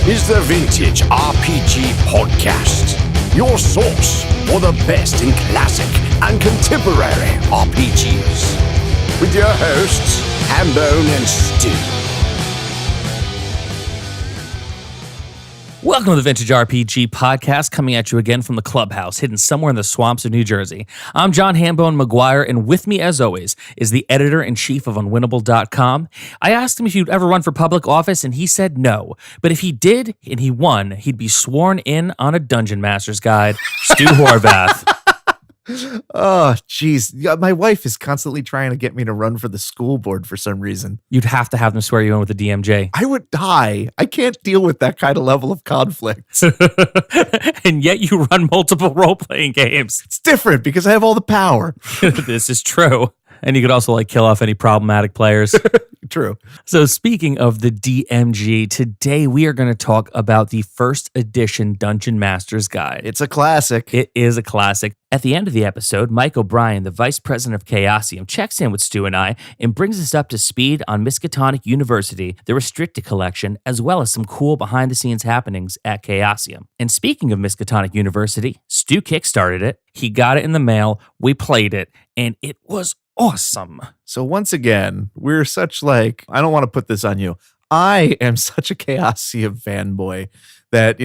is the Vintage RPG Podcast, your source for the best in classic and contemporary RPGs. With your hosts, Hambone and Stu. Welcome to the Vintage RPG Podcast, coming at you again from the clubhouse, hidden somewhere in the swamps of New Jersey. I'm John Hambone McGuire, and with me, as always, is the editor-in-chief of Unwinnable.com. I asked him if he'd ever run for public office, and he said no. But if he did, and he won, he'd be sworn in on a Dungeon Master's Guide. Stu Horvath. Oh, geez. My wife is constantly trying to get me to run for the school board for some reason. You'd have to have them swear you in with the DMJ. I would die. I can't deal with that kind of level of conflict. And yet you run multiple role-playing games. It's different because I have all the power. This is true. And you could also kill off any problematic players. True. So speaking of the DMG, today we are going to talk about the first edition Dungeon Master's Guide. It's a classic. It is a classic. At the end of the episode, Mike O'Brien, the vice president of Chaosium, checks in with Stu and I and brings us up to speed on Miskatonic University, the restricted collection, as well as some cool behind-the-scenes happenings at Chaosium. And speaking of Miskatonic University, Stu kickstarted it. He got it in the mail. We played it, and it was awesome. So once again, we're such I don't want to put this on you. I am such a Chaosium fanboy that,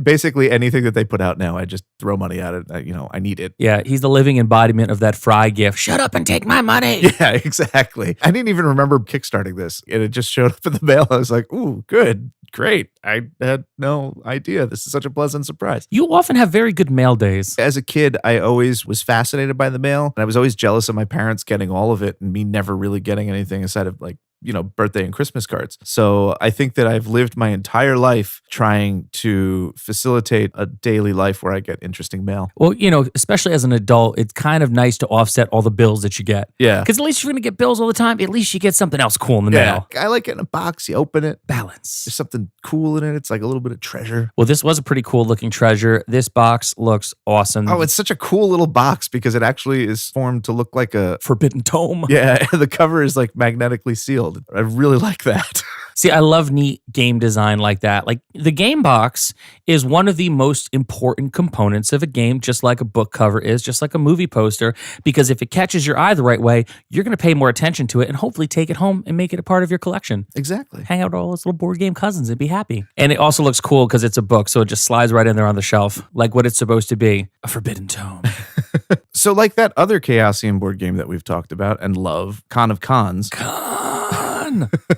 basically anything that they put out now, I just throw money at it. I need it. Yeah, he's the living embodiment of that Fry gift. Shut up and take my money. Yeah, exactly. I didn't even remember kickstarting this, and it just showed up in the mail. I was like, ooh, good. Great. I had no idea. This is such a pleasant surprise. You often have very good mail days. As a kid, I always was fascinated by the mail, and I was always jealous of my parents getting all of it and me never really getting anything aside of birthday and Christmas cards. So I think that I've lived my entire life trying to facilitate a daily life where I get interesting mail. Well, especially as an adult, it's kind of nice to offset all the bills that you get. Yeah. Because at least you're going to get bills all the time. At least you get something else cool in the mail. I like getting a box. You open it. Balance. There's something cool in it. It's like a little bit of treasure. Well, this was a pretty cool looking treasure. This box looks awesome. Oh, it's such a cool little box because it actually is formed to look like a forbidden tome. Yeah, the cover is magnetically sealed. I really like that. See, I love neat game design like that. The game box is one of the most important components of a game, just like a book cover is, just like a movie poster, because if it catches your eye the right way, you're going to pay more attention to it and hopefully take it home and make it a part of your collection. Exactly. Hang out with all those little board game cousins and be happy. And it also looks cool because it's a book, so it just slides right in there on the shelf, like what it's supposed to be, a forbidden tome. So like that other Chaosium board game that we've talked about and love, Con of Cons.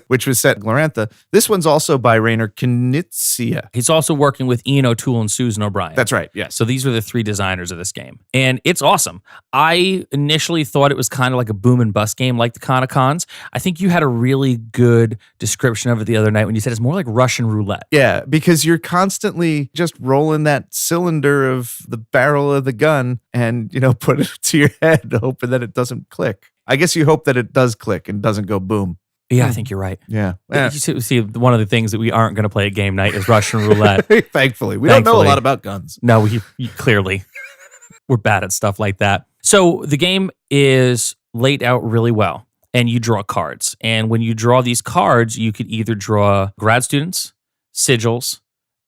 Which was set in Glorantha. This one's also by Rainer Knizia. He's also working with Ian O'Toole and Susan O'Brien. That's right, yes. So these are the three designers of this game. And it's awesome. I initially thought it was kind of like a boom and bust game like the Con of Cons. I think you had a really good description of it the other night when you said it's more like Russian roulette. Yeah, because you're constantly just rolling that cylinder of the barrel of the gun and, put it to your head hoping that it doesn't click. I guess you hope that it does click and doesn't go boom. Yeah, I think you're right. Yeah. You see, one of the things that we aren't going to play at game night is Russian roulette. Thankfully. We don't know a lot about guns. No, we clearly. We're bad at stuff like that. So the game is laid out really well, and you draw cards. And when you draw these cards, you could either draw grad students, sigils,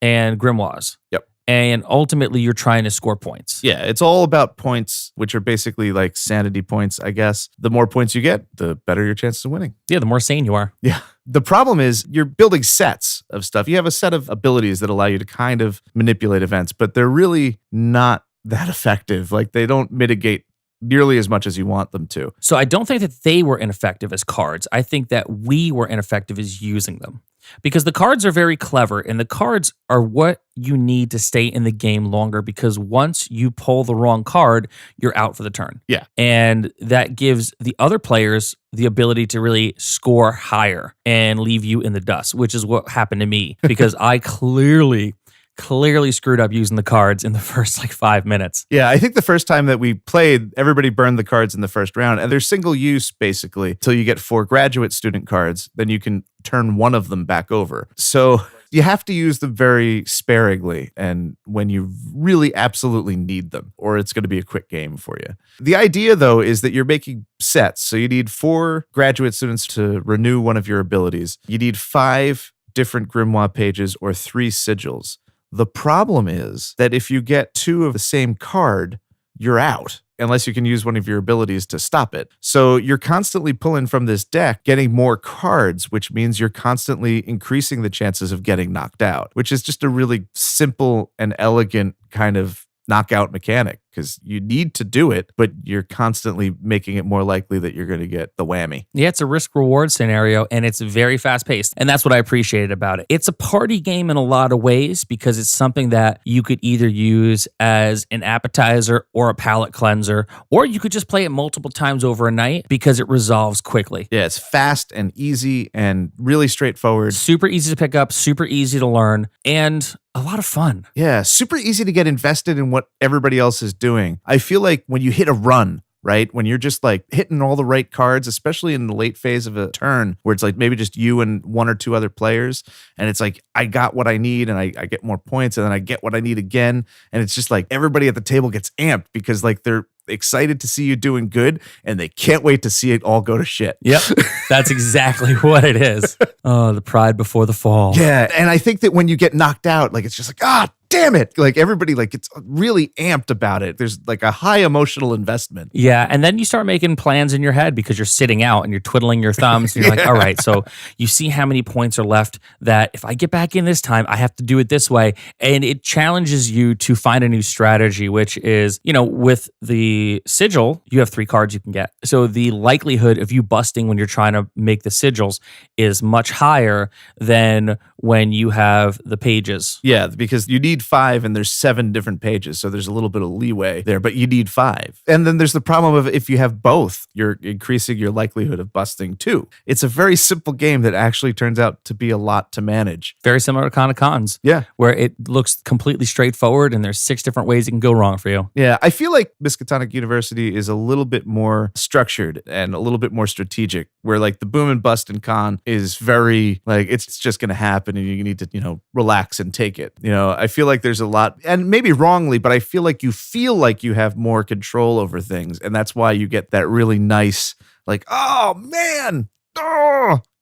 and grimoires. Yep. And ultimately, you're trying to score points. Yeah, it's all about points, which are basically like sanity points, I guess. The more points you get, the better your chances of winning. Yeah, the more sane you are. Yeah. The problem is you're building sets of stuff. You have a set of abilities that allow you to kind of manipulate events, but they're really not that effective. They don't mitigate nearly as much as you want them to. So I don't think that they were ineffective as cards. I think that we were ineffective as using them. Because the cards are very clever, and the cards are what you need to stay in the game longer, because once you pull the wrong card, you're out for the turn. Yeah. And that gives the other players the ability to really score higher and leave you in the dust, which is what happened to me, because I clearly screwed up using the cards in the first 5 minutes. Yeah, I think the first time that we played, everybody burned the cards in the first round, and they're single use basically until you get 4 graduate student cards. Then you can turn one of them back over. So you have to use them very sparingly and when you really absolutely need them, or it's going to be a quick game for you. The idea, though, is that you're making sets. So you need 4 graduate students to renew one of your abilities. You need 5 different grimoire pages or 3 sigils. The problem is that if you get 2 of the same card, you're out, unless you can use one of your abilities to stop it. So you're constantly pulling from this deck, getting more cards, which means you're constantly increasing the chances of getting knocked out, which is just a really simple and elegant kind of knockout mechanic, because you need to do it, but you're constantly making it more likely that you're going to get the whammy. Yeah, it's a risk-reward scenario, and it's very fast-paced, and that's what I appreciated about it. It's a party game in a lot of ways because it's something that you could either use as an appetizer or a palate cleanser, or you could just play it multiple times over a night because it resolves quickly. Yeah, it's fast and easy and really straightforward. Super easy to pick up, super easy to learn, and a lot of fun. Yeah, super easy to get invested in what everybody else is doing. I feel like when you hit a run, right? When you're just like hitting all the right cards, especially in the late phase of a turn where it's like maybe just you and 1 or 2 other players. And it's like, I got what I need and I get more points and then I get what I need again. And it's just like everybody at the table gets amped because like they're excited to see you doing good and they can't wait to see it all go to shit. Yep, that's exactly what it is. Oh, the pride before the fall. Yeah, and I think that when you get knocked out, like it's just like, damn it. Like everybody like gets really amped about it. There's like a high emotional investment. Yeah, and then you start making plans in your head because you're sitting out and you're twiddling your thumbs and you're like, all right, so you see how many points are left that if I get back in this time, I have to do it this way. And it challenges you to find a new strategy, which is, with the sigil, you have 3 cards you can get. So the likelihood of you busting when you're trying to make the sigils is much higher than when you have the pages. Yeah, because you need 5 and there's 7 different pages. So there's a little bit of leeway there, but you need 5. And then there's the problem of if you have both, you're increasing your likelihood of busting too. It's a very simple game that actually turns out to be a lot to manage. Very similar to Con of Cons. Yeah. Where it looks completely straightforward and there's 6 different ways it can go wrong for you. Yeah, I feel like Miskatonic University is a little bit more structured and a little bit more strategic, where like the boom and bust in Con is very like, it's just going to happen and you need to, relax and take it. I feel like there's a lot, and maybe wrongly, but I feel like you have more control over things. And that's why you get that really nice, like, oh man,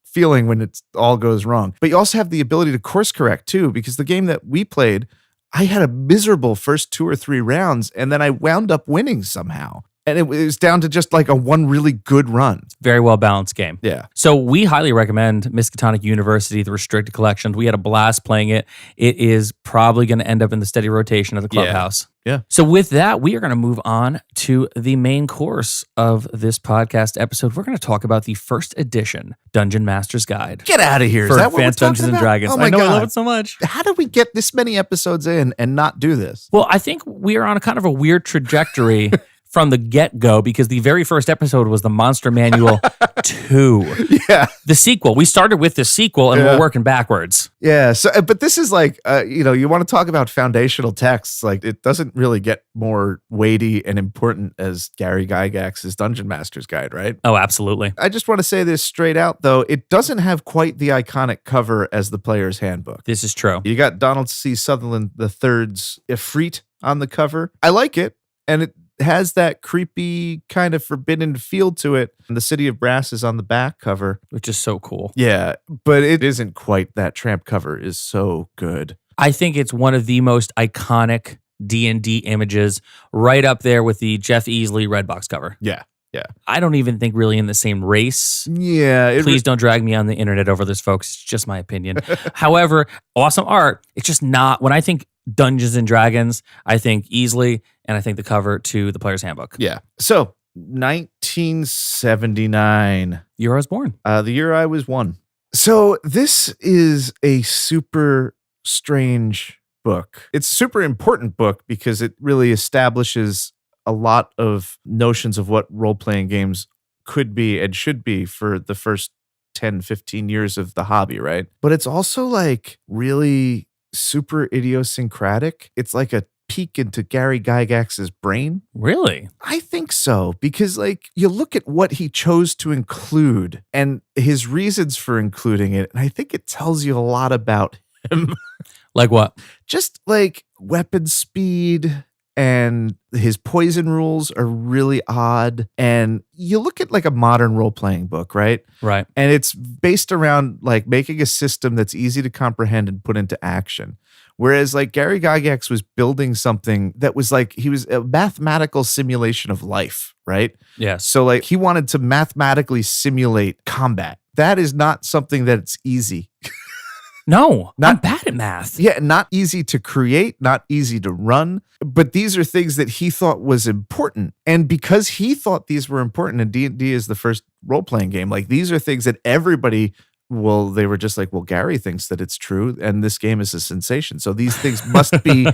feeling when it all goes wrong. But you also have the ability to course correct too, because the game that we played, I had a miserable first 2 or 3 rounds, and then I wound up winning somehow. And it was down to just like a one really good run. Very well balanced game. Yeah. So we highly recommend Miskatonic University, the restricted collection. We had a blast playing it. It is probably going to end up in the steady rotation of the clubhouse. Yeah. So with that, we are going to move on to the main course of this podcast episode. We're going to talk about the first edition Dungeon Master's Guide. Get out of here. For Is that what Advanced we're Dungeons talking and about? Dragons. Oh my I know, God. I love it so much. How did we get this many episodes in and not do this? Well, I think we are on a kind of a weird trajectory from the get-go, because the very first episode was the Monster Manual 2. Yeah. The sequel. We started with the sequel and we're working backwards. Yeah. So, but this is like, you want to talk about foundational texts. Like, it doesn't really get more weighty and important as Gary Gygax's Dungeon Master's Guide, right? Oh, absolutely. I just want to say this straight out, though. It doesn't have quite the iconic cover as the Player's Handbook. This is true. You got Donald C. Sutherland III's Ifrit on the cover. I like it. And it has that creepy kind of forbidden feel to it. And the City of Brass is on the back cover, Which is so cool. Yeah, but it isn't quite. That tramp cover is so good. I think it's one of the most iconic D&D images, right up there with the Jeff Easley Redbox cover. Yeah. I don't even think really in the same race. Yeah. Please don't drag me on the internet over this, folks. It's just my opinion. However, awesome art. It's just not, when I think Dungeons and Dragons, I think Easley, and I think the cover to the Player's Handbook. Yeah. So 1979. Year I was born. The year I was 1. So this is a super strange book. It's a super important book because it really establishes a lot of notions of what role-playing games could be and should be for the first 10, 15 years of the hobby, right? But it's also like really super idiosyncratic. It's like a peek into Gary Gygax's brain. Really? I think so, because like you look at what he chose to include and his reasons for including it, and I think it tells you a lot about him. Like what? Just like weapon speed and his poison rules are really odd. And you look at like a modern role-playing book, right? Right. And it's based around like making a system that's easy to comprehend and put into action. Whereas like Gary Gygax was building something that was like, he was a mathematical simulation of life, right? Yes. So like he wanted to mathematically simulate combat. That is not something that's easy. No, Not- I'm bad at math. Yeah, not easy to create, not easy to run, but these are things that he thought was important. And because he thought these were important, and D&D is the first role-playing game, like these are things that everybody, well, they were just like, well, Gary thinks that it's true, and this game is a sensation. So these things must be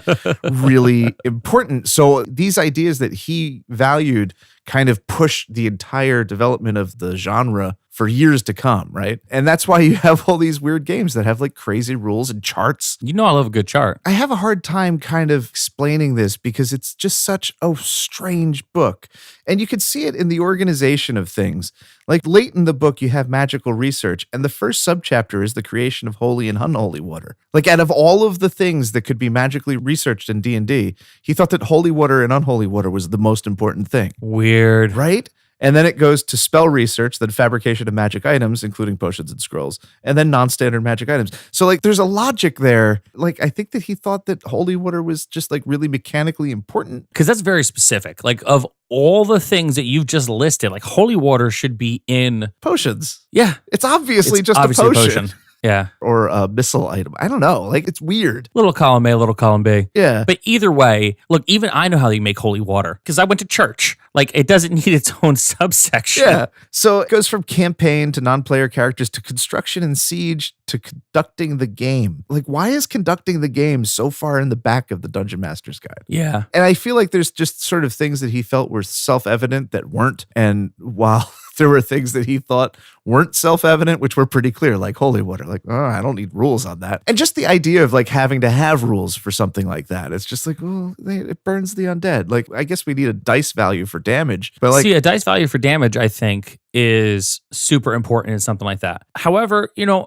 really important. So these ideas that he valued kind of pushed the entire development of the genre for years to come, right? And that's why you have all these weird games that have like crazy rules and charts. You know I love a good chart. I have a hard time kind of explaining this because it's just such a strange book. And you can see it in the organization of things. Like late in the book, you have magical research, and the first subchapter is the creation of holy and unholy water. Like out of all of the things that could be magically researched in D&D, he thought that holy water and unholy water was the most important thing. Weird. Right? And then it goes to spell research, then fabrication of magic items, including potions and scrolls, and then non-standard magic items. So like there's a logic there. Like I think that he thought that holy water was just like really mechanically important. Because that's very specific. Like of all the things that you've just listed, like holy water should be in. Potions. Yeah. It's obviously just obviously a potion. Yeah. Or a missile item. I don't know. Like it's weird. Little column A, little column B. Yeah. But either way, look, even I know how you make holy water because I went to church. Like it doesn't need its own subsection. Yeah. So it goes from campaign to non-player characters to construction and siege to conducting the game. Like why is conducting the game so far in the back of the Dungeon Master's Guide? Yeah. And I feel like there's just sort of things that he felt were self-evident that weren't. And while there were things that he thought weren't self-evident, which were pretty clear, like holy water, like, oh, I don't need rules on that. And just the idea of like having to have rules for something like that. It's just like, well, it burns the undead. Like, I guess we need a dice value for damage. But like, see, a dice value for damage, I think, is super important in something like that. However, you know,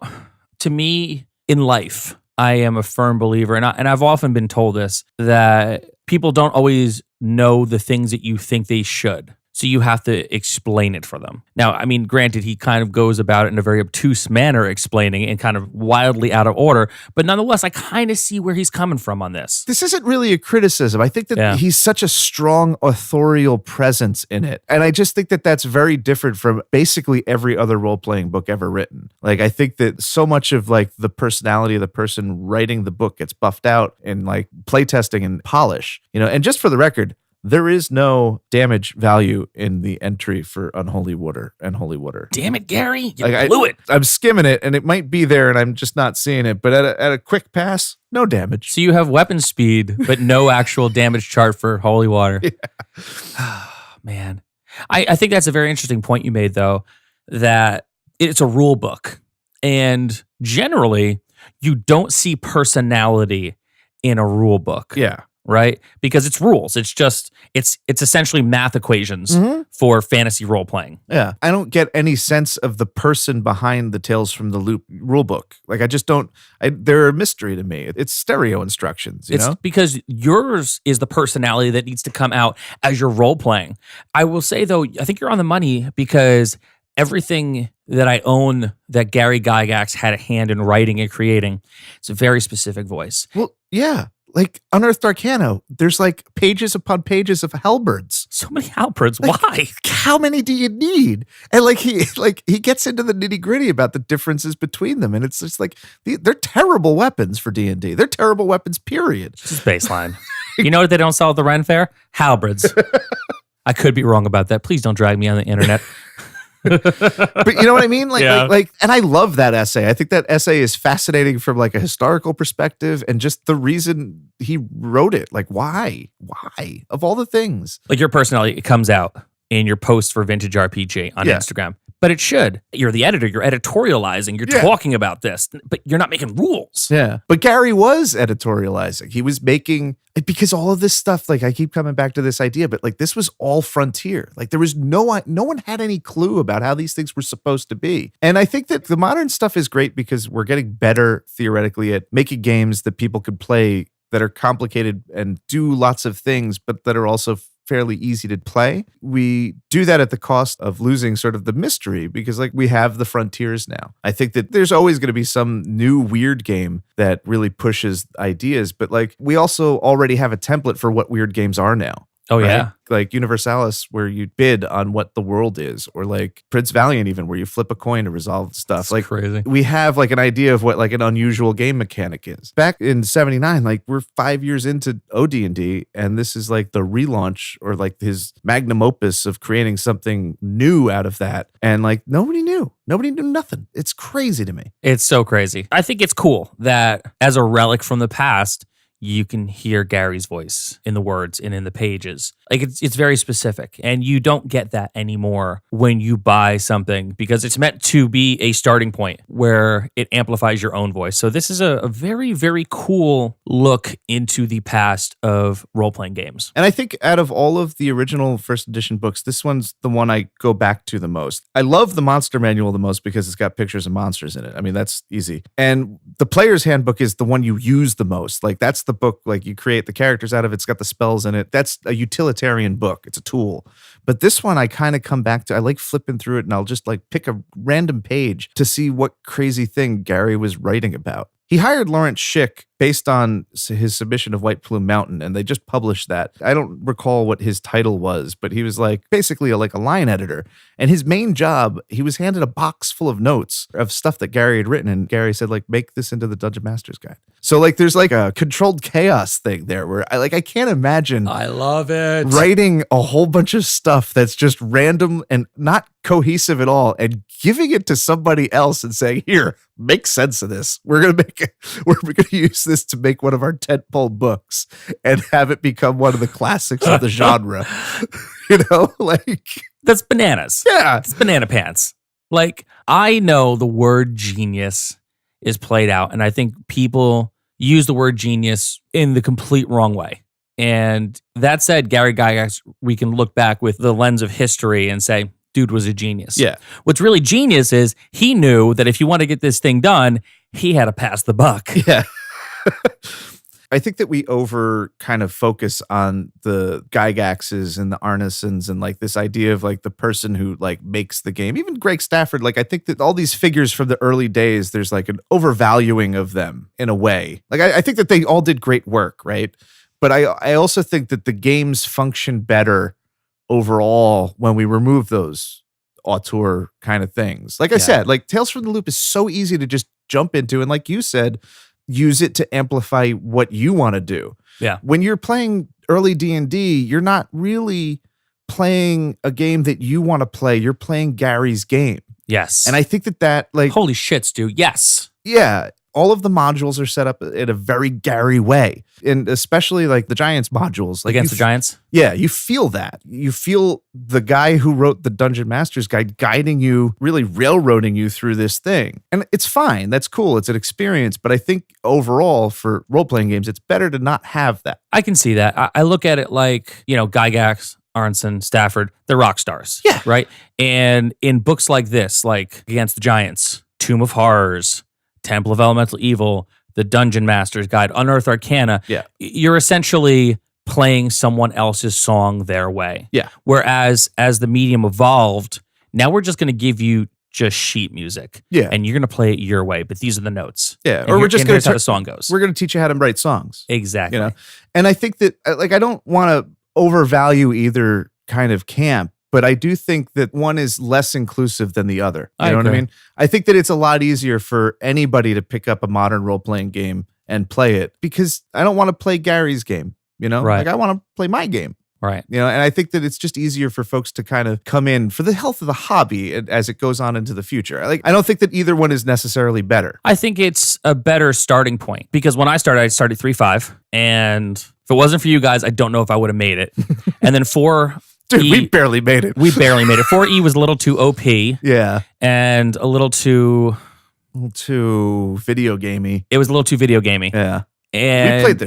to me in life, I am a firm believer, and I've often been told this, that people don't always know the things that you think they should. So you have to explain it for them. Now, I mean, granted, he kind of goes about it in a very obtuse manner, explaining it and kind of wildly out of order. But nonetheless, I kind of see where he's coming from on this. this isn't really a criticism. I think that he's such a strong authorial presence in it. And I just think that that's very different from basically every other role-playing book ever written. Like, I think that so much of like the personality of the person writing the book gets buffed out in like playtesting and polish, you know. And just for the record, there is no damage value in the entry for unholy water and holy water. Damn it, Gary. You Like, blew it. I'm skimming it, and it might be there, and I'm just not seeing it. But at a quick pass, no damage. So you have weapon speed, but no actual damage chart for holy water. Yeah. Man. I think that's a very interesting point you made, though, that it's a rule book. And generally, you don't see personality in a rule book. Yeah. Right? Because it's rules. It's just, it's essentially math equations for fantasy role playing. Yeah. I don't get any sense of the person behind the Tales from the Loop rule book. Like, I just don't, they're a mystery to me. It's stereo instructions, you know? Because yours is the personality that needs to come out as you're role playing. I will say, though, I think you're on the money because everything that I own that Gary Gygax had a hand in writing and creating, it's a very specific voice. Well, yeah. Like Unearthed Arcana, there's like pages upon pages of halberds. So many halberds. Like, why? How many do you need? And like he gets into the nitty gritty about the differences between them, and it's just like they're terrible weapons for D&D. They're terrible weapons. Period. Just baseline. You know what they don't sell at the Ren Fair? Halberds. I could be wrong about that. Please don't drag me on the internet. But you know what I mean? Yeah. And I love that essay. I think that essay is fascinating from like a historical perspective and just the reason he wrote it. Like, why? Why? Of all the things. Like your personality, it comes out in your post for Vintage RPG on Instagram. But it should. You're the editor. You're editorializing. You're talking about this, but you're not making rules. Yeah. But Gary was editorializing. He was making, because all of this stuff, like I keep coming back to this idea, but like this was all frontier. Like there was no one had any clue about how these things were supposed to be. And I think that the modern stuff is great because we're getting better theoretically at making games that people could play that are complicated and do lots of things, but that are also fairly easy to play. We do that at the cost of losing sort of the mystery because like we have the frontiers now. I think that there's always going to be some new weird game that really pushes ideas, but like we also already have a template for what weird games are now. Oh, right? yeah. Like Universalis, where you bid on what the world is, or like Prince Valiant, even where you flip a coin to resolve stuff. That's like crazy. We have like an idea of what like an unusual game mechanic is. Back in '79, like we're 5 years into OD&D, and this is like the relaunch or like his magnum opus of creating something new out of that. And like nobody knew nothing. It's crazy to me. It's so crazy. I think it's cool that as a relic from the past, you can hear Gary's voice in the words and in the pages. Like it's very specific, and you don't get that anymore when you buy something because it's meant to be a starting point where it amplifies your own voice. So this is a very, very cool look into the past of role-playing games. And I think out of all of the original first edition books, this one's the one I go back to the most. I love the monster manual the most because it's got pictures of monsters in it. I mean, that's easy. And the player's handbook is the one you use the most. Like that's the book, like you create the characters out of it. It's got the spells in it. That's a utilitarian book. It's a tool. But this one I kind of come back to. I like flipping through it and I'll just like pick a random page to see what crazy thing Gary was writing about. He hired Lawrence Schick based on his submission of White Plume Mountain, and they just published that. I don't recall what his title was, but he was like basically like a line editor. And his main job, he was handed a box full of notes of stuff that Gary had written, and Gary said like, make this into the Dungeon Master's Guide. So like there's like a controlled chaos thing there where I can't imagine I love it. Writing a whole bunch of stuff that's just random and not cohesive at all and giving it to somebody else and saying, here, make sense of this. We're going to use this to make one of our tentpole books and have it become one of the classics of the genre. You know, like that's bananas. Yeah. It's banana pants. Like I know the word genius is played out, and I think people use the word genius in the complete wrong way. And that said, Gary Gygax, we can look back with the lens of history and say, dude was a genius. Yeah. What's really genius is he knew that if you want to get this thing done, he had to pass the buck. Yeah. I think that we over kind of focus on the Gygaxes and the Arnesons and like this idea of like the person who like makes the game. Even Greg Stafford, like I think that all these figures from the early days, there's like an overvaluing of them in a way. Like I think that they all did great work, right? But I also think that the games function better overall when we remove those auteur kind of things. Like I said, like Tales from the Loop is so easy to just jump into. And like you said, use it to amplify what you want to do. Yeah. When you're playing early D&D, you're not really playing a game that you want to play. You're playing Gary's game. Yes. And I think that like, holy shit, Stu. Yes. yeah, all of the modules are set up in a very Gary way. And especially like the Giants modules. Like Against the Giants? Yeah, you feel that. You feel the guy who wrote the Dungeon Master's Guide guiding you, really railroading you through this thing. And it's fine. That's cool. It's an experience. But I think overall for role-playing games, it's better to not have that. I can see that. I look at it like, you know, Gygax, Aronson, Stafford, they're rock stars. Yeah. Right? And in books like this, like Against the Giants, Tomb of Horrors, Temple of Elemental Evil, The Dungeon Master's Guide, Unearthed Arcana, you're essentially playing someone else's song their way. Yeah. Whereas as the medium evolved, now we're just going to give you just sheet music. Yeah. And you're going to play it your way, but these are the notes. Yeah. And Or we're just going to how the song goes. We're going to teach you how to write songs. Exactly. You know? And I think that like I don't want to overvalue either kind of camp, but I do think that one is less inclusive than the other. You know what I mean? I think that it's a lot easier for anybody to pick up a modern role-playing game and play it because I don't want to play Gary's game, you know? Right. Like I want to play my game. Right. You know, and I think that it's just easier for folks to kind of come in for the health of the hobby as it goes on into the future. Like I don't think that either one is necessarily better. I think it's a better starting point because when I started 3.5, and if it wasn't for you guys, I don't know if I would have made it. And then 4... Dude, we barely made it. We barely made it. 4E was a little too OP. Yeah. And a little too video gamey. It was a little too video gamey. Yeah. And we played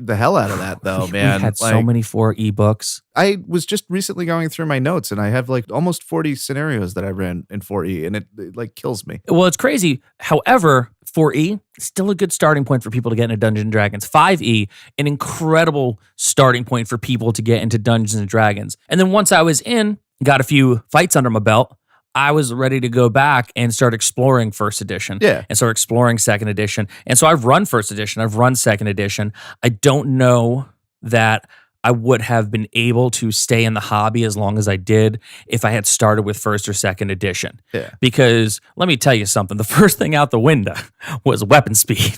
the hell out of that though, man. We had so many 4E books. I was just recently going through my notes and I have like almost 40 scenarios that I ran in 4E and it like kills me. Well, it's crazy. However, 4E, still a good starting point for people to get into Dungeons & Dragons. 5E, an incredible starting point for people to get into Dungeons & Dragons. And then once I was in, got a few fights under my belt, I was ready to go back and start exploring first edition. Yeah. And start exploring second edition. And so I've run first edition. I've run second edition. I don't know that I would have been able to stay in the hobby as long as I did if I had started with first or second edition. Yeah. Because let me tell you something, the first thing out the window was weapon speed.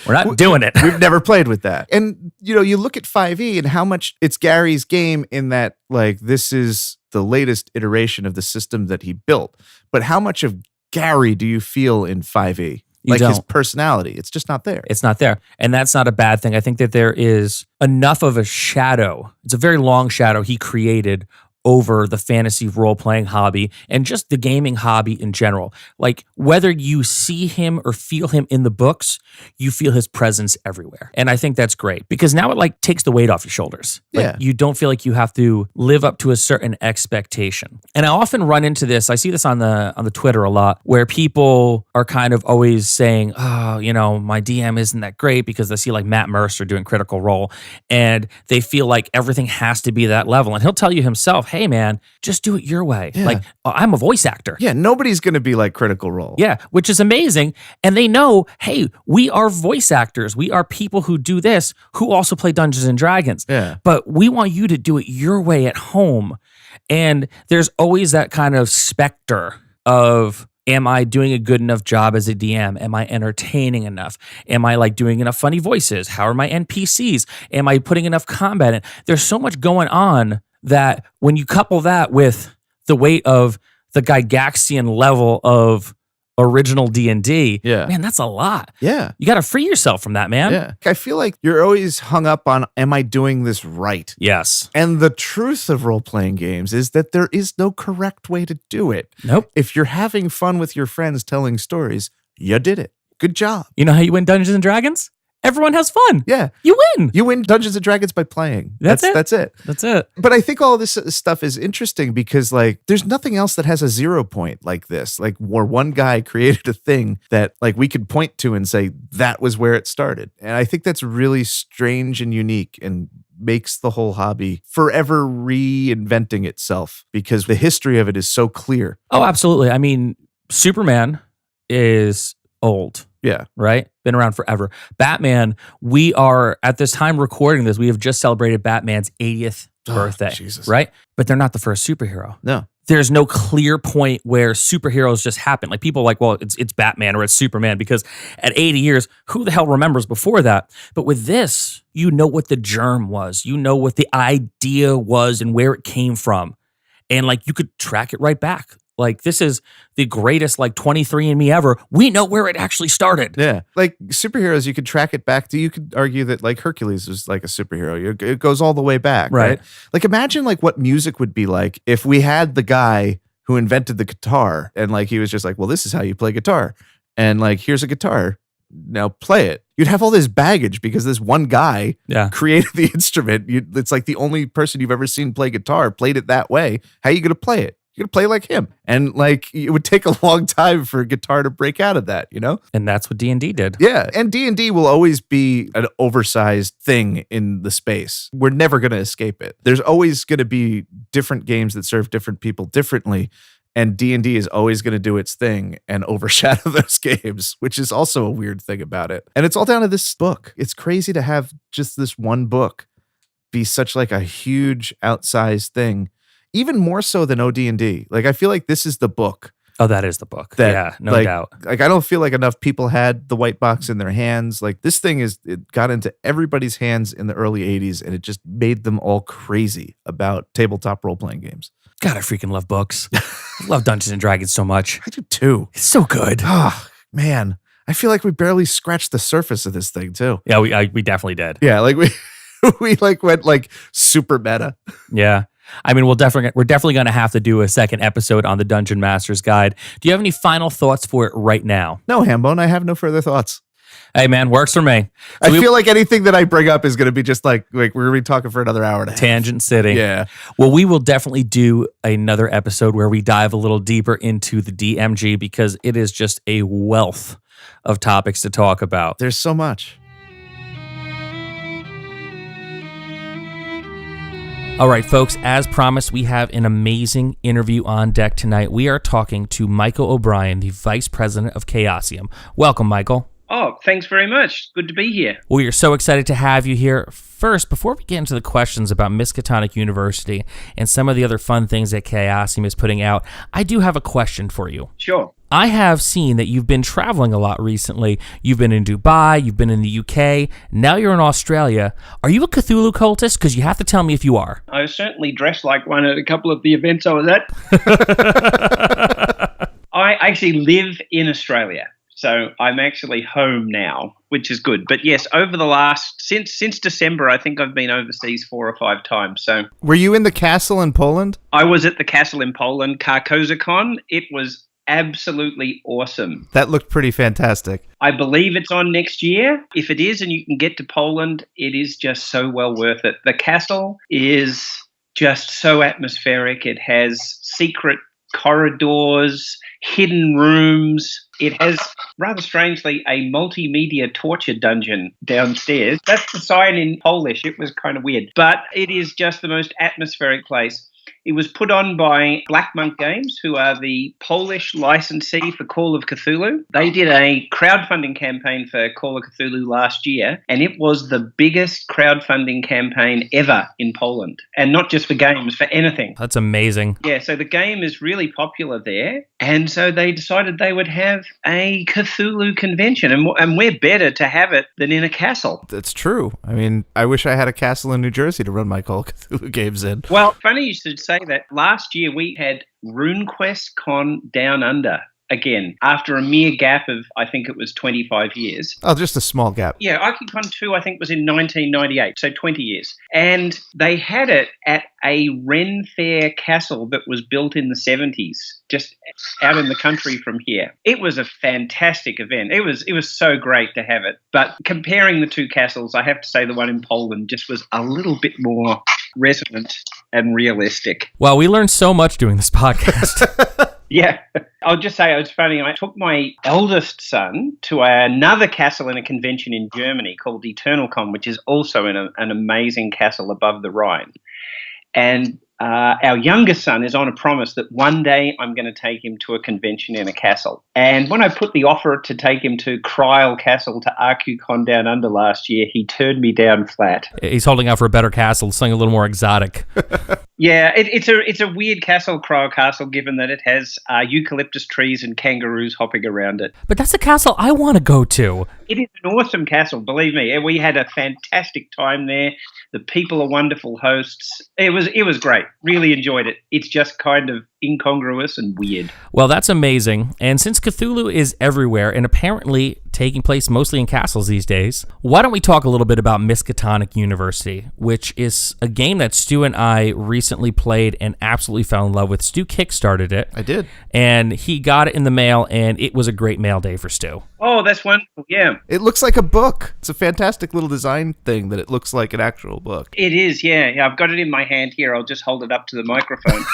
We're not doing it. We've never played with that. And, you look at 5e and how much it's Gary's game in that, like, this is the latest iteration of the system that he built. But how much of Gary do you feel in 5e? Like his personality. It's just not there. It's not there. And that's not a bad thing. I think that there is enough of a shadow. It's a very long shadow he created over the fantasy role-playing hobby and just the gaming hobby in general. Like, whether you see him or feel him in the books, you feel his presence everywhere. And I think that's great because now it like takes the weight off your shoulders. Like, you don't feel like you have to live up to a certain expectation. And I often run into this. I see this on the Twitter a lot where people are kind of always saying, oh, my DM isn't that great because they see like Matt Mercer doing Critical Role and they feel like everything has to be that level. And he'll tell you himself, hey man, just do it your way. Yeah. Like, I'm a voice actor. Yeah, nobody's going to be like Critical Role. Yeah, which is amazing. And they know, hey, we are voice actors. We are people who do this, who also play Dungeons and Dragons. Yeah. But we want you to do it your way at home. And there's always that kind of specter of, am I doing a good enough job as a DM? Am I entertaining enough? Am I like doing enough funny voices? How are my NPCs? Am I putting enough combat in? There's so much going on that when you couple that with the weight of the Gygaxian level of original D&D, man, that's a lot. Yeah. You got to free yourself from that, man. Yeah. I feel like you're always hung up on, am I doing this right? Yes. And the truth of role-playing games is that there is no correct way to do it. Nope. If you're having fun with your friends telling stories, you did it. Good job. You know how you win Dungeons & Dragons? Everyone has fun. Yeah. You win. You win Dungeons & Dragons by playing. That's it. That's it. But I think all this stuff is interesting because, like, there's nothing else that has a 0 point like this. Like, where one guy created a thing that, like, we could point to and say, that was where it started. And I think that's really strange and unique and makes the whole hobby forever reinventing itself because the history of it is so clear. Oh, absolutely. I mean, Superman is old. Yeah. Right? Been around forever. Batman, we are, at this time recording this, we have just celebrated Batman's 80th birthday. Jesus. Right? But they're not the first superhero. No. There's no clear point where superheroes just happen. Like, people are like, well, it's Batman or it's Superman because at 80 years, who the hell remembers before that? But with this, you know what the germ was. You know what the idea was and where it came from. And like, you could track it right back. Like, this is the greatest, like, 23andMe ever. We know where it actually started. Yeah. Like, superheroes, you could track it back to, you could argue that, like, Hercules was like a superhero. It goes all the way back, right? Like, imagine, like, what music would be like if we had the guy who invented the guitar and, like, he was just like, well, this is how you play guitar. And, like, here's a guitar. Now play it. You'd have all this baggage because this one guy created the instrument. It's like the only person you've ever seen play guitar played it that way. How are you going to play it? You're going to play like him. And like, it would take a long time for a guitar to break out of that, And that's what D&D did. Yeah. And D&D will always be an oversized thing in the space. We're never going to escape it. There's always going to be different games that serve different people differently. And D&D is always going to do its thing and overshadow those games, which is also a weird thing about it. And it's all down to this book. It's crazy to have just this one book be such like a huge outsized thing. Even more so than OD&D. Like, I feel like this is the book. Oh, that is the book. Yeah, no doubt. Like, I don't feel like enough people had the white box in their hands. Like, this thing it got into everybody's hands in the early 80s, and it just made them all crazy about tabletop role-playing games. God, I freaking love books. I love Dungeons & Dragons so much. I do too. It's so good. Oh, man. I feel like we barely scratched the surface of this thing, too. Yeah, we definitely did. Yeah, like, we like went, like, super meta. Yeah. I mean, we're definitely going to have to do a second episode on the Dungeon Master's Guide. Do you have any final thoughts for it right now? No, Hambone, I have no further thoughts. Hey, man, works for me. So I feel like anything that I bring up is going to be just like we're going to be talking for another hour and a half. Tangent City. Yeah. Well, we will definitely do another episode where we dive a little deeper into the DMG because it is just a wealth of topics to talk about. There's so much. All right, folks, as promised, we have an amazing interview on deck tonight. We are talking to Michael O'Brien, the Vice President of Chaosium. Welcome, Michael. Oh, thanks very much. Good to be here. We are so excited to have you here. First, before we get into the questions about Miskatonic University and some of the other fun things that Chaosium is putting out, I do have a question for you. Sure. I have seen that you've been traveling a lot recently. You've been in Dubai, you've been in the UK, now you're in Australia. Are you a Cthulhu cultist? Because you have to tell me if you are. I was certainly dressed like one at a couple of the events I was at. I actually live in Australia, so I'm actually home now, which is good. But yes, over the since December, I think I've been overseas 4 or 5 times. So, were you in the castle in Poland? I was at the castle in Poland, Carcosa. It was absolutely awesome. That looked pretty fantastic. I believe it's on next year. If it is and you can get to Poland, it is just so well worth it. The castle is just so atmospheric. It has secret corridors, hidden rooms. It has, rather strangely, a multimedia torture dungeon downstairs. That's the sign in Polish. It was kind of weird. But it is just the most atmospheric place. It was put on by Black Monk Games, who are the Polish licensee for Call of Cthulhu. They did a crowdfunding campaign for Call of Cthulhu last year, and it was the biggest crowdfunding campaign ever in Poland. And not just for games, for anything. That's amazing. Yeah, so the game is really popular there, and so they decided they would have a Cthulhu convention, and we're better to have it than in a castle. That's true. I mean, I wish I had a castle in New Jersey to run my Call of Cthulhu games in. Well, funny you should say that. Last year we had RuneQuest Con Down Under again, after a mere gap of, I think it was 25 years. Oh, just a small gap. Yeah, IKCon 2, I think, was in 1998, so 20 years. And they had it at a Ren Fair castle that was built in the 70s, just out in the country from here. It was a fantastic event. It was so great to have it. But comparing the two castles, I have to say the one in Poland just was a little bit more resonant and realistic. Well, we learned so much doing this podcast. Yeah. I'll just say it was funny. I took my eldest son to another castle in a convention in Germany called EternalCon, which is also in an amazing castle above the Rhine. And our youngest son is on a promise that one day I'm going to take him to a convention in a castle. And when I put the offer to take him to Kryl Castle to RQCon Down Under last year, he turned me down flat. He's holding out for a better castle, something a little more exotic. Yeah, it's a weird castle, Kryl Castle, given that it has eucalyptus trees and kangaroos hopping around it. But that's a castle I want to go to. It is an awesome castle, believe me. We had a fantastic time there. The people are wonderful hosts. It was great. Really enjoyed it. It's just kind of incongruous and weird. Well, that's amazing. And since Cthulhu is everywhere and apparently taking place mostly in castles these days, why don't we talk a little bit about Miskatonic University, which is a game that Stu and I recently played and absolutely fell in love with. Stu kickstarted it. I did. And he got it in the mail, and it was a great mail day for Stu. Oh, that's wonderful. Yeah. It looks like a book. It's a fantastic little design thing that it looks like an actual book. It is, yeah. I've got it in my hand here. I'll just hold it up to the microphone.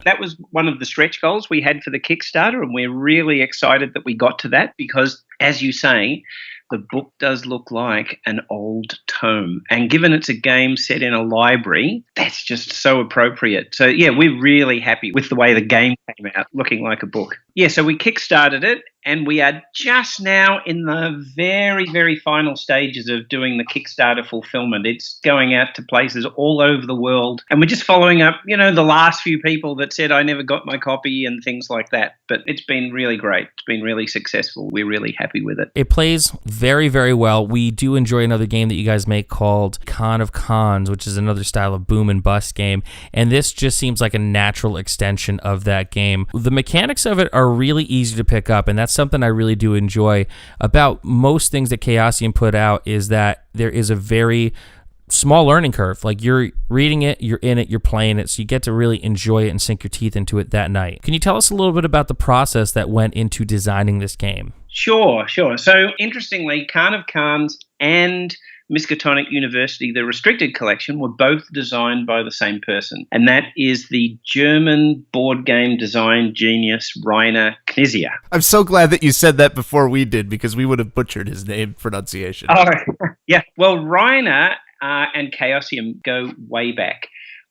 That was one of the stretch goals we had for the Kickstarter, and we're really excited that we got to that because, as you say, the book does look like an old tome. And given it's a game set in a library, that's just so appropriate. So, yeah, we're really happy with the way the game came out, looking like a book. Yeah, so we kickstarted it, and we are just now in the very, very final stages of doing the Kickstarter fulfillment. It's going out to places all over the world, and we're just following up, the last few people that said, I never got my copy and things like that. But it's been really great. It's been really successful. We're really happy with it. It plays very, very well. We do enjoy another game that you guys make called Con of Cons, which is another style of boom and bust game, and this just seems like a natural extension of that game. The mechanics of it are really easy to pick up, and that's something I really do enjoy about most things that Chaosium put out is that there is a very small learning curve. Like, you're reading it, you're in it, you're playing it, so you get to really enjoy it and sink your teeth into it that night. Can you tell us a little bit about the process that went into designing this game? Sure. So, interestingly, Con of Cons and Miskatonic University, the restricted collection, were both designed by the same person. And that is the German board game design genius, Rainer Knizia. I'm so glad that you said that before we did, because we would have butchered his name pronunciation. Oh, yeah. Well, Rainer and Chaosium go way back.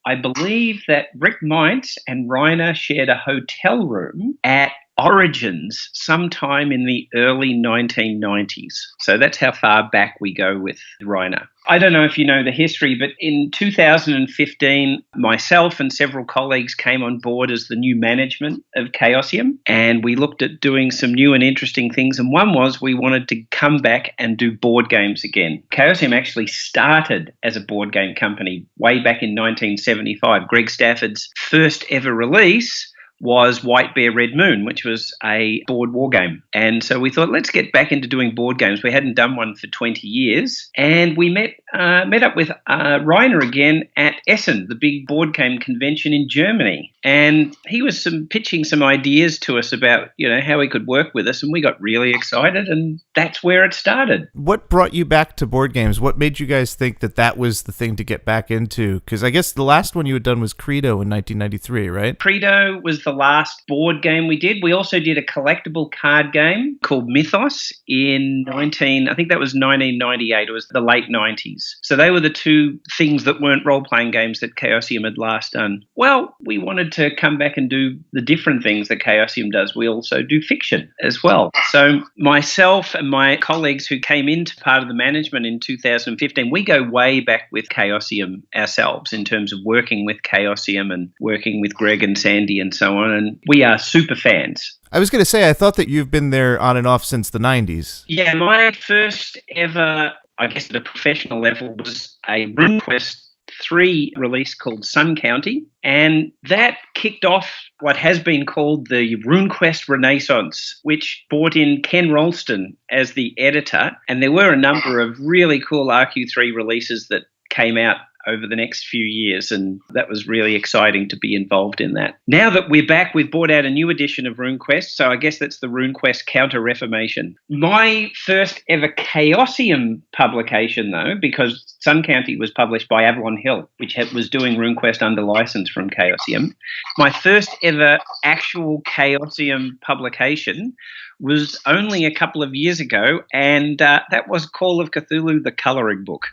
I believe that Rick Meintz and Rainer shared a hotel room at Origins sometime in the early 1990s. So that's how far back we go with Rainer. I don't know if you know the history, but in 2015, myself and several colleagues came on board as the new management of Chaosium, and we looked at doing some new and interesting things. And one was we wanted to come back and do board games again. Chaosium actually started as a board game company way back in 1975. Greg Stafford's first ever release was White Bear Red Moon, which was a board war game. And so we thought, let's get back into doing board games. We hadn't done one for 20 years. And we met up with Rainer again at Essen, the big board game convention in Germany. And he was pitching some ideas to us about, how he could work with us. And we got really excited, and that's where it started. What brought you back to board games? What made you guys think that was the thing to get back into? Because I guess the last one you had done was Credo in 1993, right? Credo was the last board game we did. We also did a collectible card game called Mythos in 1998. It was the late 90s. So they were the two things that weren't role-playing games that Chaosium had last done. Well, we wanted to come back and do the different things that Chaosium does. We also do fiction as well. So myself and my colleagues who came into part of the management in 2015, we go way back with Chaosium ourselves in terms of working with Chaosium and working with Greg and Sandy and so on. And we are super fans. I was going to say, I thought that you've been there on and off since the 90s. Yeah, my first ever, I guess at a professional level, was a RuneQuest 3 release called Sun County. And that kicked off what has been called the RuneQuest Renaissance, which brought in Ken Ralston as the editor. And there were a number of really cool RQ3 releases that came out over the next few years, and that was really exciting to be involved in that. Now that we're back, we've brought out a new edition of RuneQuest, so I guess that's the RuneQuest Counter-Reformation. My first ever Chaosium publication, though, because Sun County was published by Avalon Hill, which was doing RuneQuest under license from Chaosium. My first ever actual Chaosium publication was only a couple of years ago, and that was Call of Cthulhu, the Colouring Book.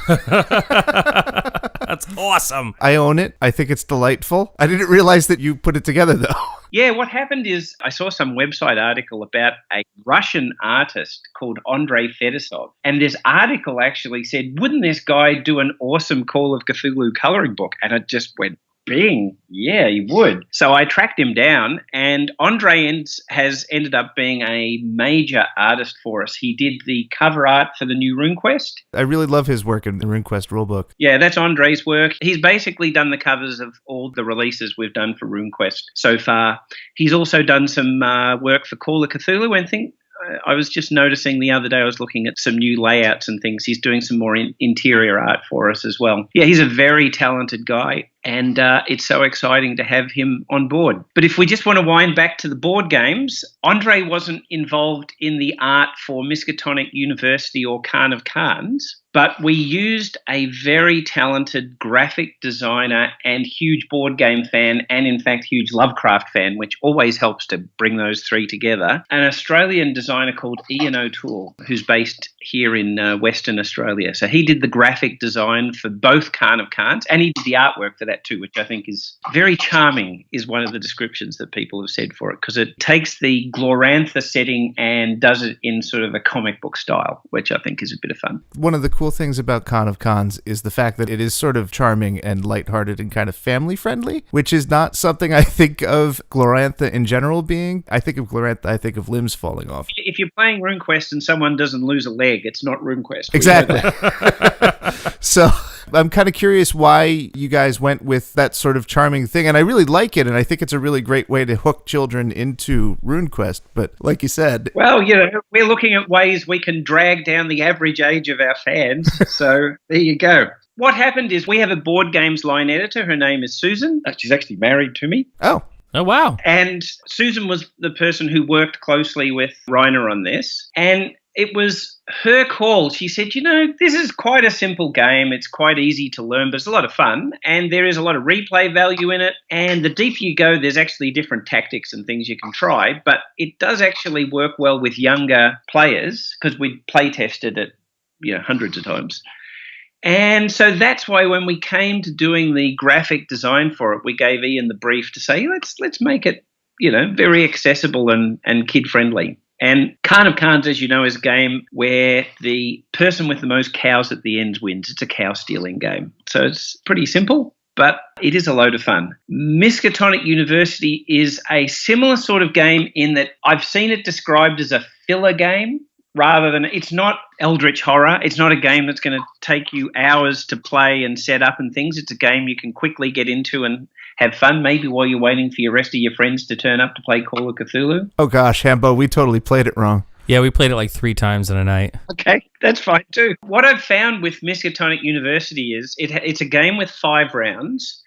That's awesome. I own it. I think it's delightful. I didn't realize that you put it together, though. Yeah, what happened is I saw some website article about a Russian artist called Andrei Fedosov. And this article actually said, wouldn't this guy do an awesome Call of Cthulhu coloring book? And it just went, bing, yeah, he would. So I tracked him down, and Andre has ended up being a major artist for us. He did the cover art for the new RuneQuest. I really love his work in the RuneQuest rulebook. Yeah, that's Andre's work. He's basically done the covers of all the releases we've done for RuneQuest so far. He's also done some work for Call of Cthulhu and things. I was just noticing the other day, I was looking at some new layouts and things. He's doing some more interior art for us as well. Yeah, he's a very talented guy, and it's so exciting to have him on board. But if we just want to wind back to the board games, Andre wasn't involved in the art for Miskatonic University or Khan of Khans, but we used a very talented graphic designer and huge board game fan, and in fact huge Lovecraft fan, which always helps to bring those three together, an Australian designer called Ian O'Toole, who's based here in Western Australia. So he did the graphic design for both Khan of Khans, and he did the artwork for that too, which I think is very charming, is one of the descriptions that people have said for it, because it takes the Glorantha setting and does it in sort of a comic book style, which I think is a bit of fun. One of the cool things about Khan of Khans is the fact that it is sort of charming and lighthearted and kind of family-friendly, which is not something I think of Glorantha in general being. I think of Glorantha, I think of limbs falling off. If you're playing RuneQuest and someone doesn't lose a leg, it's not RuneQuest. Exactly. So I'm kind of curious why you guys went with that sort of charming thing, and I really like it, and I think it's a really great way to hook children into RuneQuest, but like you said... Well, we're looking at ways we can drag down the average age of our fans, so there you go. What happened is we have a board games line editor. Her name is Susan. She's actually married to me. Oh, wow. And Susan was the person who worked closely with Rainer on this, and it was her call. She said, this is quite a simple game. It's quite easy to learn, but it's a lot of fun. And there is a lot of replay value in it. And the deeper you go, there's actually different tactics and things you can try. But it does actually work well with younger players because we play tested it, hundreds of times. And so that's why when we came to doing the graphic design for it, we gave Ian the brief to say, let's make it, very accessible and kid-friendly. And Khan of Khans, as you know, is a game where the person with the most cows at the end wins. It's a cow stealing game. So it's pretty simple, but it is a load of fun. Miskatonic University is a similar sort of game in that I've seen it described as a filler game. Rather than, it's not Eldritch Horror. It's not a game that's going to take you hours to play and set up and things. It's a game you can quickly get into and have fun, maybe while you're waiting for your rest of your friends to turn up to play Call of Cthulhu. Oh gosh, Hambo, we totally played it wrong. Yeah, we played it like 3 times in a night. Okay, that's fine too. What I've found with Miskatonic University is it's a game with 5 rounds,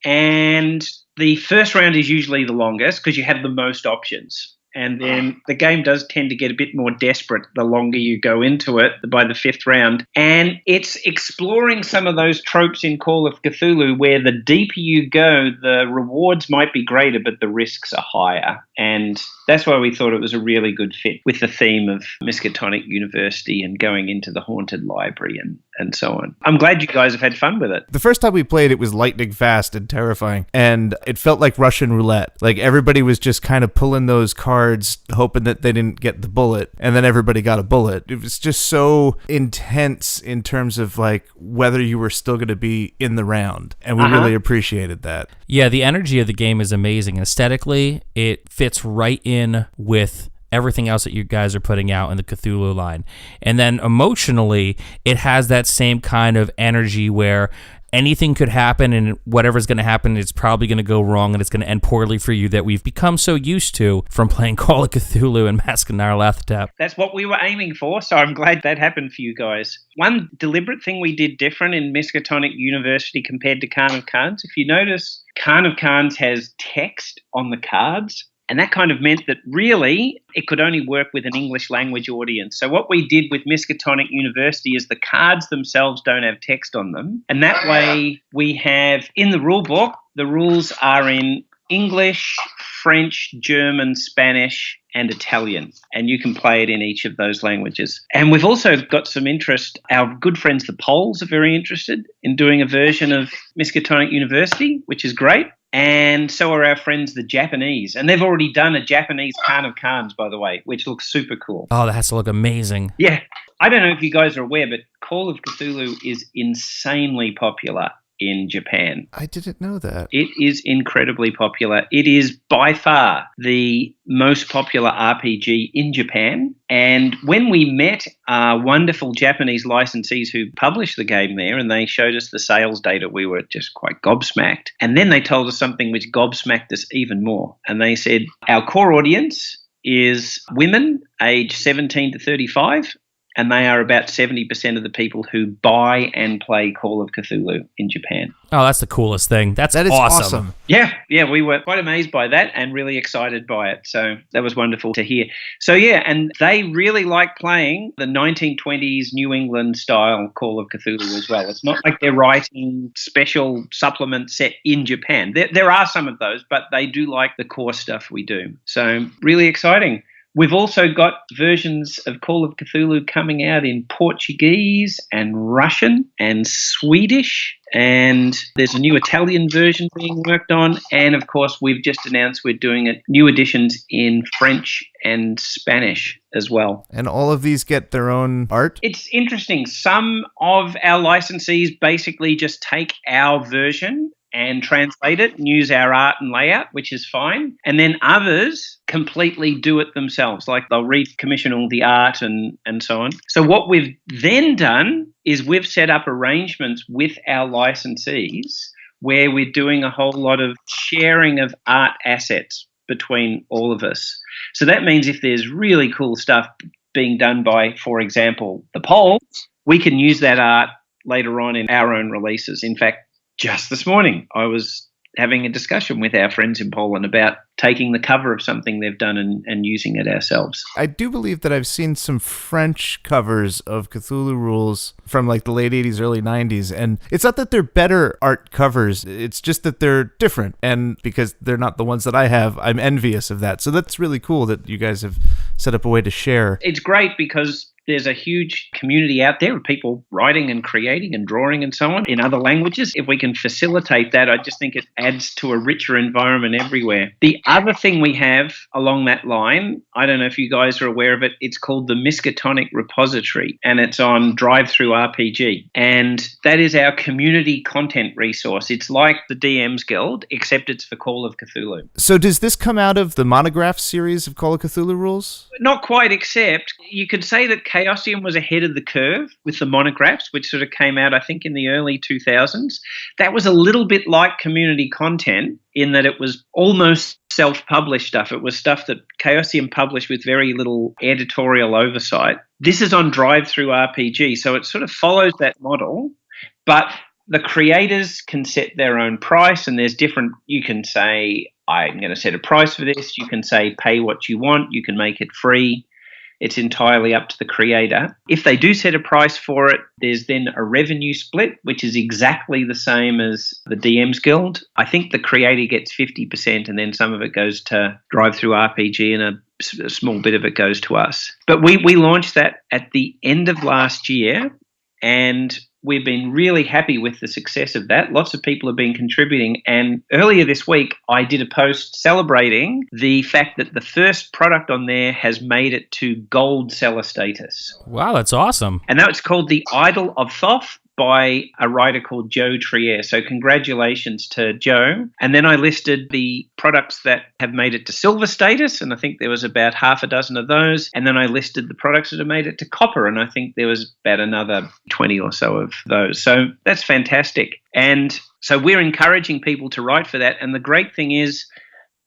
and the first round is usually the longest because you have the most options. And then the game does tend to get a bit more desperate the longer you go into it by the 5th round. And it's exploring some of those tropes in Call of Cthulhu where the deeper you go, the rewards might be greater, but the risks are higher. And that's why we thought it was a really good fit with the theme of Miskatonic University and going into the haunted library and so on. I'm glad you guys have had fun with it. The first time we played, it was lightning fast and terrifying. And it felt like Russian roulette. Like everybody was just kind of pulling those cards, hoping that they didn't get the bullet. And then everybody got a bullet. It was just so intense in terms of like whether you were still going to be in the round. And we really appreciated that. Yeah, the energy of the game is amazing. Aesthetically, it fits right in with everything else that you guys are putting out in the Cthulhu line. And then emotionally, it has that same kind of energy where anything could happen, and whatever's going to happen, it's probably going to go wrong, and it's going to end poorly for you that we've become so used to from playing Call of Cthulhu and Mask and Nyarlathotep. That's what we were aiming for, so I'm glad that happened for you guys. One deliberate thing we did different in Miskatonic University compared to Khan of Khans, if you notice, Khan of Khans has text on the cards. And that kind of meant that really it could only work with an English language audience. So what we did with Miskatonic University is the cards themselves don't have text on them. And that way we have in the rule book, the rules are in English, French, German, Spanish, and Italian. And you can play it in each of those languages. And we've also got some interest. Our good friends, the Poles, are very interested in doing a version of Miskatonic University, which is great. And so are our friends, the Japanese. And they've already done a Japanese Khan of Khans, by the way, which looks super cool. Oh, that has to look amazing. Yeah. I don't know if you guys are aware, but Call of Cthulhu is insanely popular in Japan. I didn't know that. It is incredibly popular. It is by far the most popular RPG in Japan. And when we met our wonderful Japanese licensees who published the game there, and they showed us the sales data, we were just quite gobsmacked. And then they told us something which gobsmacked us even more. And they said, our core audience is women aged 17 to 35. And they are about 70% of the people who buy and play Call of Cthulhu in Japan. Oh, that's the coolest thing. That is awesome. Yeah, we were quite amazed by that and really excited by it. So that was wonderful to hear. So yeah, and they really like playing the 1920s New England style Call of Cthulhu as well. It's not like they're writing special supplements set in Japan. There are some of those, but they do like the core stuff we do. So really exciting. We've also got versions of Call of Cthulhu coming out in Portuguese and Russian and Swedish, and there's a new Italian version being worked on, and of course we've just announced we're doing new editions in French and Spanish as well. And all of these get their own art? It's interesting. Some of our licensees basically just take our version and translate it and use our art and layout, which is fine. And then others completely do it themselves, like they'll recommission all the art and so on. So what we've then done is we've set up arrangements with our licensees where we're doing a whole lot of sharing of art assets between all of us. So that means if there's really cool stuff being done by, for example, the Poles, we can use that art later on in our own releases. In fact, just this morning, I was having a discussion with our friends in Poland about taking the cover of something they've done and using it ourselves. I do believe that I've seen some French covers of Cthulhu rules from like the late 80s, early 90s. And it's not that they're better art covers. It's just that they're different. And because they're not the ones that I have, I'm envious of that. So that's really cool that you guys have set up a way to share. It's great because there's a huge community out there of people writing and creating and drawing and so on in other languages. If we can facilitate that, I just think it adds to a richer environment everywhere. The other thing we have along that line, I don't know if you guys are aware of it, it's called the Miskatonic Repository, and it's on DriveThruRPG. And that is our community content resource. It's like the DM's Guild, except it's for Call of Cthulhu. So does this come out of the monograph series of Call of Cthulhu rules? Not quite, except you could say that Chaosium was ahead of the curve with the monographs, which sort of came out, I think, in the early 2000s. That was a little bit like community content in that it was almost self-published stuff. It was stuff that Chaosium published with very little editorial oversight. This is on DriveThruRPG, so it sort of follows that model, but the creators can set their own price, and there's different, you can say, I'm going to set a price for this. You can say, pay what you want. You can make it free. It's entirely up to the creator. If they do set a price for it, there's then a revenue split, which is exactly the same as the DM's Guild. I think the creator gets 50% and then some of it goes to DriveThruRPG and a small bit of it goes to us. But we launched that at the end of last year, and we've been really happy with the success of that. Lots of people have been contributing. And earlier this week, I did a post celebrating the fact that the first product on there has made it to gold seller status. Wow, that's awesome. And that's called The Idol of Thoth by a writer called Joe Trier. So congratulations to Joe. And then I listed the products that have made it to silver status, and I think there was about half a dozen of those. And then I listed the products that have made it to copper, and I think there was about another 20 or so of those. So that's fantastic. And so we're encouraging people to write for that. And the great thing is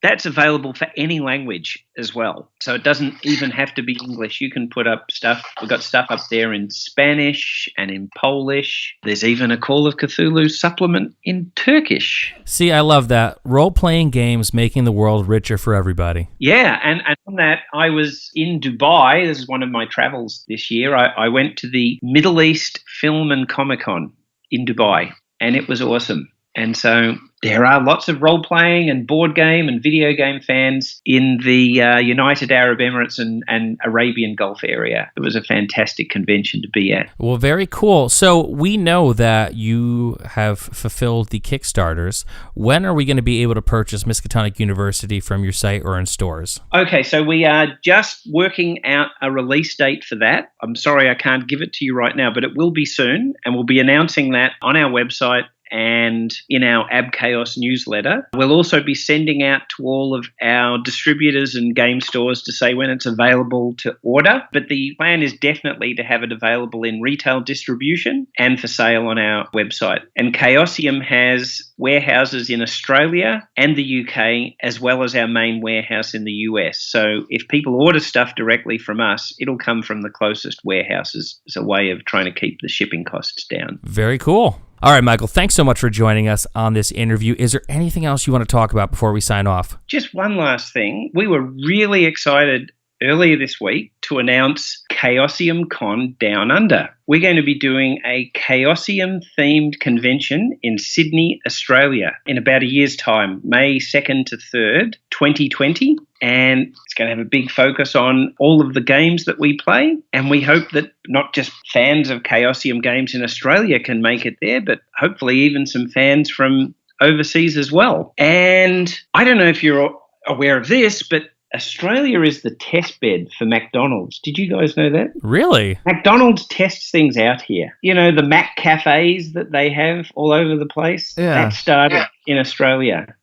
that's available for any language as well. So it doesn't even have to be English. You can put up stuff. We've got stuff up there in Spanish and in Polish. There's even a Call of Cthulhu supplement in Turkish. See, I love that. Role-playing games making the world richer for everybody. Yeah, and on that, I was in Dubai. This is one of my travels this year. I went to the Middle East Film and Comic-Con in Dubai, and it was awesome. And so there are lots of role-playing and board game and video game fans in the United Arab Emirates and Arabian Gulf area. It was a fantastic convention to be at. Well, very cool. So we know that you have fulfilled the Kickstarters. When are we going to be able to purchase Miskatonic University from your site or in stores? Okay, so we are just working out a release date for that. I'm sorry I can't give it to you right now, but it will be soon, and we'll be announcing that on our website and in our Ab Chaos newsletter. We'll also be sending out to all of our distributors and game stores to say when it's available to order. But the plan is definitely to have it available in retail distribution and for sale on our website. And Chaosium has warehouses in Australia and the UK, as well as our main warehouse in the US. So if people order stuff directly from us, it'll come from the closest warehouses as a way of trying to keep the shipping costs down. Very cool. All right, Michael, thanks so much for joining us on this interview. Is there anything else you want to talk about before we sign off? Just one last thing. We were really excited earlier this week to announce Chaosium Con Down Under. We're going to be doing a Chaosium-themed convention in Sydney, Australia, in about a year's time, May 2nd to 3rd, 2020. And it's going to have a big focus on all of the games that we play. And we hope that not just fans of Chaosium games in Australia can make it there, but hopefully even some fans from overseas as well. And I don't know if you're aware of this, but Australia is the test bed for McDonald's. Did you guys know that? Really? McDonald's tests things out here. You know, the Mac cafes that they have all over the place? Yeah. That started in Australia.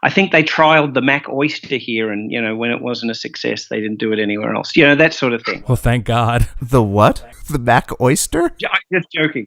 I think they trialed the Mac Oyster here, and, you know, when it wasn't a success, they didn't do it anywhere else. You know, that sort of thing. Well, thank God. The what? The Mac Oyster? I'm just joking.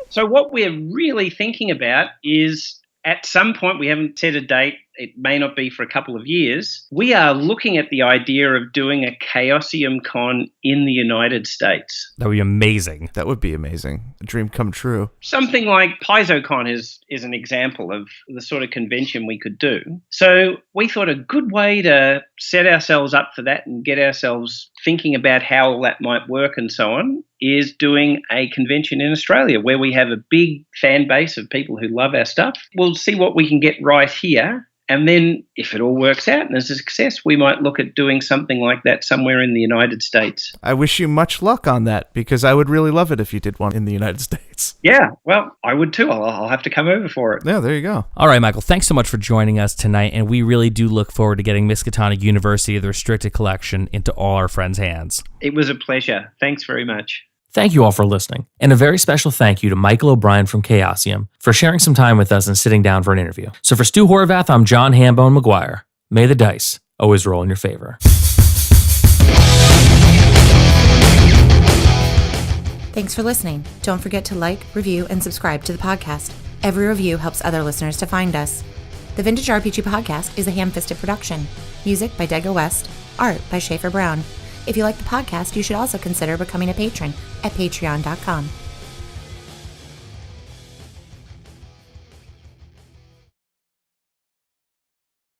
So what we're really thinking about is, at some point, we haven't set a date, it may not be for a couple of years, we are looking at the idea of doing a Chaosium con in the United States. That would be amazing. That would be amazing. A dream come true. Something like PaizoCon is an example of the sort of convention we could do. So we thought a good way to set ourselves up for that and get ourselves thinking about how all that might work and so on is doing a convention in Australia where we have a big fan base of people who love our stuff. We'll see what we can get right here. And then if it all works out and is a success, we might look at doing something like that somewhere in the United States. I wish you much luck on that because I would really love it if you did one in the United States. Yeah, well, I would too. I'll have to come over for it. Yeah, there you go. All right, Michael, thanks so much for joining us tonight, and we really do look forward to getting Miskatonic University, the restricted collection, into all our friends' hands. It was a pleasure. Thanks very much. Thank you all for listening, and a very special thank you to Michael O'Brien from Chaosium for sharing some time with us and sitting down for an interview. So for Stu Horvath, I'm John Hambone McGuire. May the dice always roll in your favor. Thanks for listening. Don't forget to like, review, and subscribe to the podcast. Every review helps other listeners to find us. The Vintage RPG Podcast is a ham-fisted production. Music by Dego West. Art by Schaefer Brown. If you like the podcast, you should also consider becoming a patron at patreon.com.